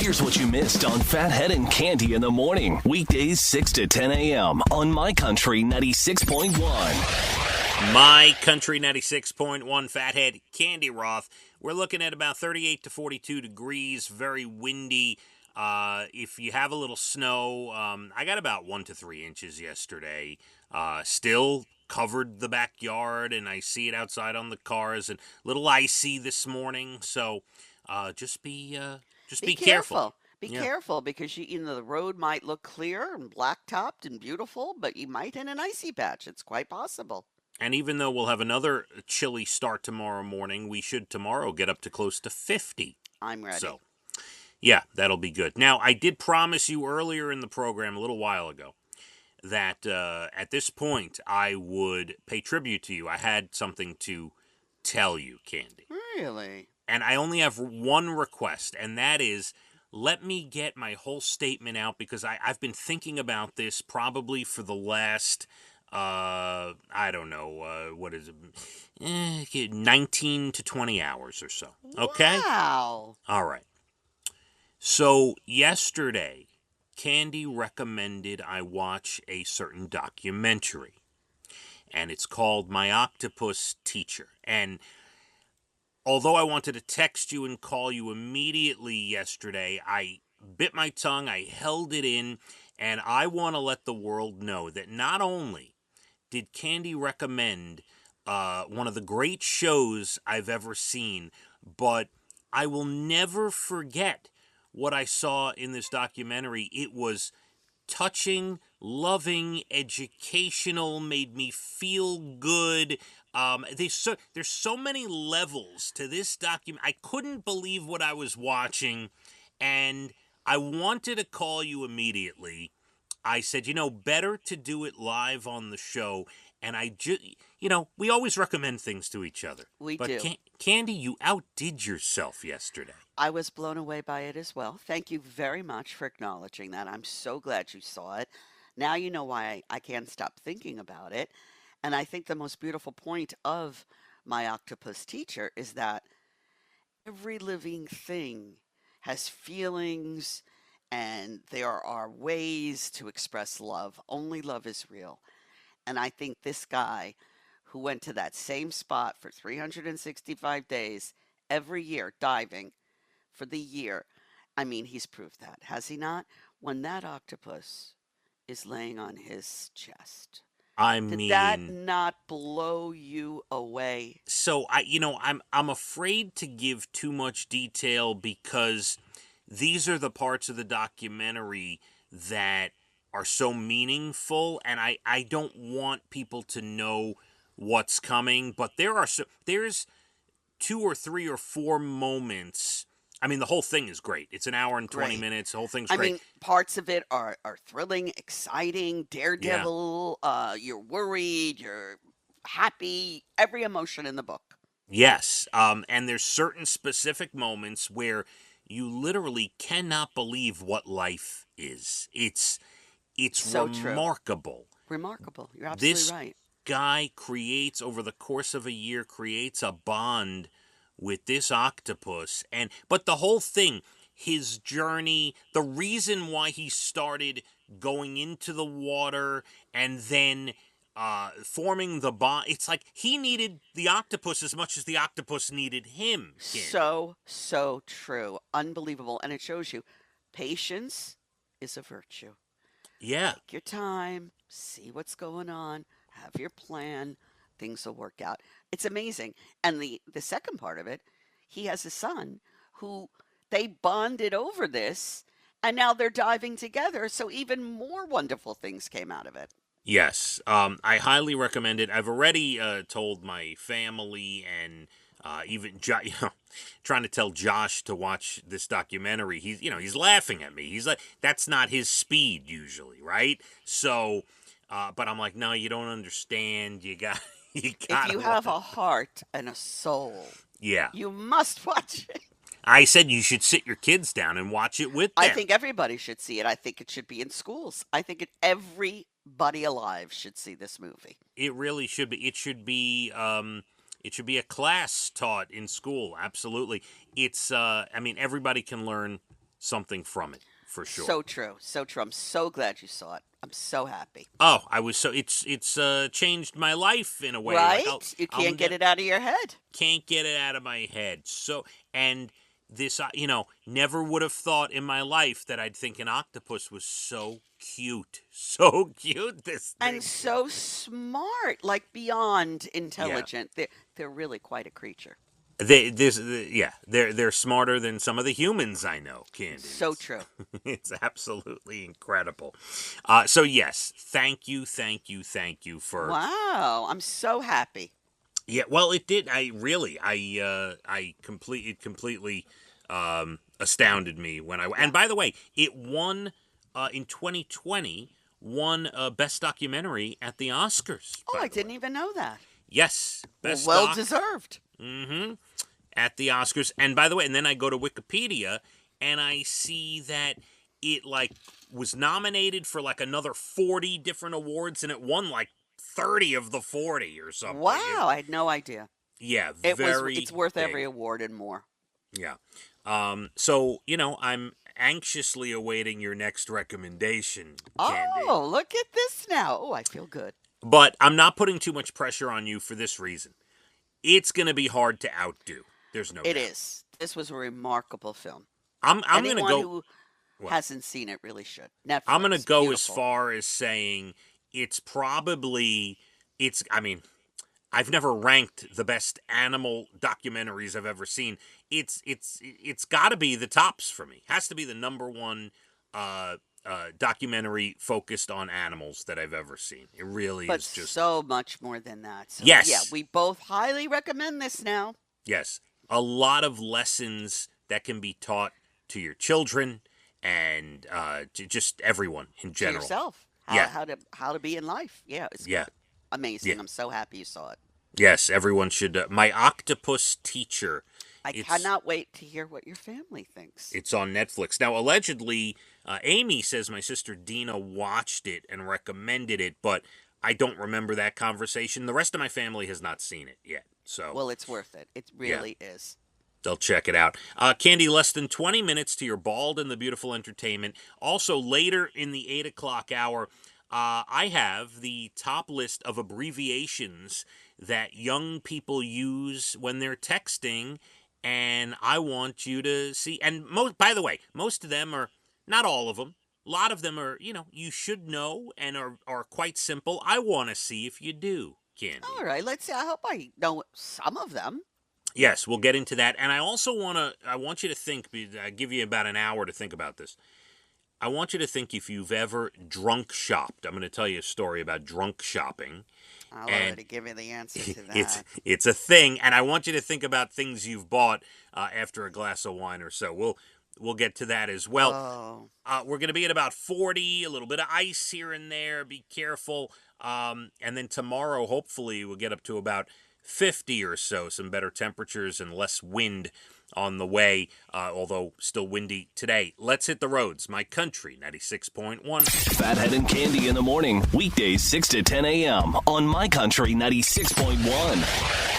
Here's what you missed on Phathead and Cande in the morning. Weekdays 6 to 10 a.m. on My Country 96.1. My Country 96.1, Phathead, Cande Roth. We're looking at about 38 to 42 degrees, very windy. If you have a little snow, I got about 1 to 3 inches yesterday. Still covered the backyard, and I see it outside on the cars, and a little icy this morning. So just be careful. Be Yeah. careful because the road might look clear and blacktopped and beautiful, but you might hit an icy patch. It's quite possible. And even though we'll have another chilly start tomorrow morning, we should tomorrow get up to close to 50. I'm ready. So, yeah, that'll be good. Now, I did promise you earlier in the program, a little while ago, that at this point I would pay tribute to you. I had something to tell you, Cande. Really? And I only have one request, and that is, let me get my whole statement out, because I've been thinking about this probably for the last... I don't know, what is it, 19 to 20 hours or so, okay? Wow. All right. So, yesterday, Cande recommended I watch a certain documentary, and it's called My Octopus Teacher. And although I wanted to text you and call you immediately yesterday, I bit my tongue, I held it in, and I want to let the world know that not only did Cande recommend one of the great shows I've ever seen, but I will never forget what I saw in this documentary. It was touching, loving, educational, made me feel good. There's so many levels to this document. I couldn't believe what I was watching, and I wanted to call you immediately. I said, better to do it live on the show. And I just, we always recommend things to each other. We do. But Cande, you outdid yourself yesterday. I was blown away by it as well. Thank you very much for acknowledging that. I'm so glad you saw it. Now you know why I can't stop thinking about it. And I think the most beautiful point of My Octopus Teacher is that every living thing has feelings, and there are ways to express love. Only love is real. And I think this guy who went to that same spot for 365 days every year, diving for the year, he's proved that, has he not? When that octopus is laying on his chest. Did that not blow you away? So I'm afraid to give too much detail, because these are the parts of the documentary that are so meaningful, and I don't want people to know what's coming, but there's 2 or 3 or 4 moments. The whole thing is great. It's an hour and 20 minutes. The whole thing's great. Parts of it are thrilling, exciting, daredevil. Yeah. You're worried, you're happy, every emotion in the book. Yes, and there's certain specific moments where you literally cannot believe what life is. It's so remarkable. True. Remarkable. You're absolutely right. This guy creates, over the course of a year, creates a bond with this octopus. But the whole thing, his journey, the reason why he started going into the water and then forming the bond, it's like he needed the octopus as much as the octopus needed him. So true. Unbelievable. And it shows you patience is a virtue. Yeah. Take your time, see what's going on, have your plan, things will work out. It's amazing. And the second part of it, he has a son who they bonded over this, and now they're diving together, so even more wonderful things came out of it. Yes, I highly recommend it. I've already told my family, and even trying to tell Josh to watch this documentary. He's laughing at me. He's like, that's not his speed usually, right? So, but I'm like, no, you don't understand. You got. If you have a heart and a soul, yeah, you must watch it. I said you should sit your kids down and watch it with them. I think everybody should see it. I think it should be in schools. I think everybody alive should see this movie. It really should be. It should be a class taught in school. Absolutely. It's everybody can learn something from it for sure. So true. So true. I'm so glad you saw it. I'm so happy. Oh, I was so it's changed my life in a way. Right? You I'll can't get it out of your head. can't get it out of my head. So, and this, never would have thought in my life that I'd think an octopus was so cute. So cute, this thing. And so smart, like beyond Yeah. intelligent. They're really quite a creature. They're smarter than some of the humans I know, Candy. So true. It's absolutely incredible. So yes, thank you for. Wow. I'm so happy. Yeah, well, it did. It completely astounded me when I. And by the way, it won in 2020. Won Best Documentary at the Oscars. Oh, by I the didn't way. even know that. Yes, Best Well Doc. deserved. Mm-hmm. At the Oscars, and by the way, and then I go to Wikipedia and I see that it was nominated for another 40 different awards, and it won 30 of the 40 or something. Wow, I had no idea. Yeah, It's worth big. every award and more. Yeah. So I'm anxiously awaiting your next recommendation, Candy. Oh, look at this now. Oh, I feel good. But I'm not putting too much pressure on you for this reason. It's going to be hard to outdo. There's no doubt. It is. This was a remarkable film. I'm going to Anyone go. who What? hasn't seen it really should. Netflix. I'm going to go as beautiful. far as saying it's probably. I mean, I've never ranked the best animal documentaries I've ever seen. It's got to be the tops for me. Has to be the number one documentary focused on animals that I've ever seen. It really But is just. so much more than that. So, Yes. Yeah, we both highly recommend this now. Yes, a lot of lessons that can be taught to your children and to just everyone in To general. yourself. Yeah. How to be in life. Yeah, it's Yeah. amazing. Yeah. I'm so happy you saw it. Yes, everyone should. My Octopus Teacher. I It's- cannot wait to hear what your family thinks. It's on Netflix. Now, allegedly, Amy says my sister Dina watched it and recommended it, but I don't remember that conversation. The rest of my family has not seen it yet. So Well, it's worth it. It really is. they'll check it out. Candy, less than 20 minutes to your Bald and the Beautiful entertainment. Also, later in the 8 o'clock hour, I have the top list of abbreviations that young people use when they're texting, and I want you to see. And by the way, most of them are, not all of them, a lot of them are, you should know and are quite simple. I want to see if you do, Candy. All right, let's see. I hope I know some of them. Yes, we'll get into that. And I also I want you to think, I give you about an hour to think about this. I want you to think if you've ever drunk shopped. I'm going to tell you a story about drunk shopping. I'll And already give you the answer to that. It's a thing, and I want you to think about things you've bought after a glass of wine or so. We'll get to that as well. Oh, We're going to be at about 40, a little bit of ice here and there. Be careful. And then tomorrow, hopefully, we'll get up to about 50 or so. Some better temperatures and less wind on the way, although still windy today. Let's hit the roads. My Country 96.1. Phathead and Candy in the morning, weekdays 6 to 10 a.m. on My Country 96.1.